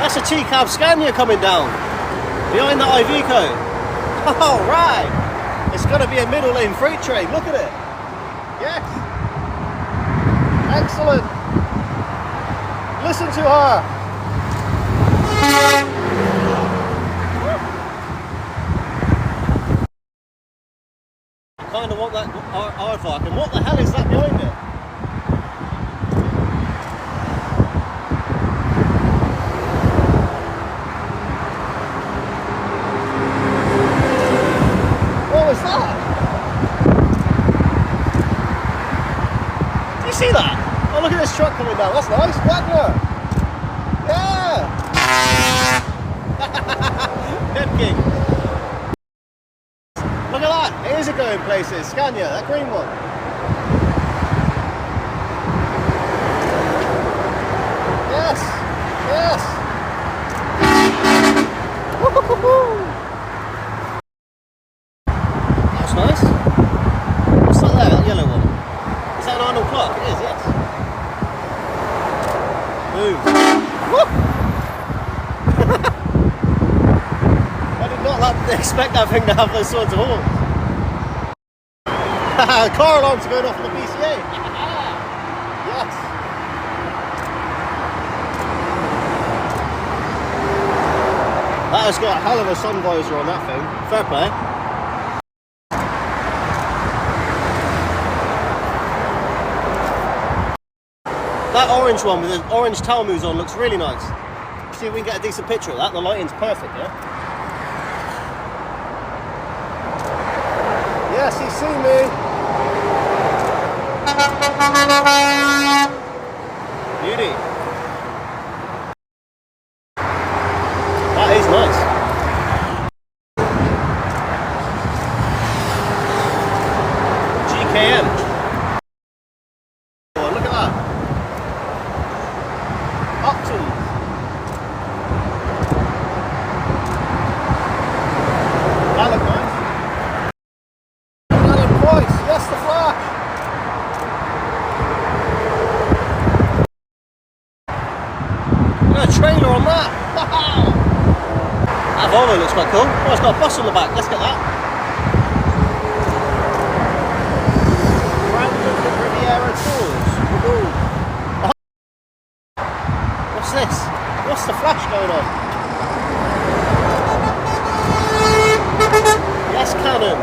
That's a T-cab Scania coming down behind the Iveco. Oh right, it's going to be a middle lane freight train. Look at it. Yes, excellent. Listen to her. I kind of want that aardvark. And what the hell is that behind it? What's that? Do you see that? Oh, look at this truck coming down. That's nice. Wagner. Yeah. Head king. Look at that. It is a going places. Scania, that green one. Yes. Yes. Woo-hoo-hoo-hoo. Nice. What's that there, that yellow one? Is that an Arnold Clark? It is, yes. Boom. Woo! I did not expect that thing to have those sorts of horns. Car alarms are going off in the BCA. Yes. That has got a hell of a sun visor on that thing. Fair play. That orange one with the orange Talmuz on looks really nice. See if we can get a decent picture of that. The lighting's perfect, yeah? Yes, he's seen me. Beauty. That is nice. GKM. Oh, look at that. Upton. That look nice. Another price. Yes, the flash. Got a trailer on that. Wow. That Volvo looks quite cool. Oh, it's got a bus on the back. Let's get that. Riviera Tours. What's this? What's the flash going on? Yes, Canon.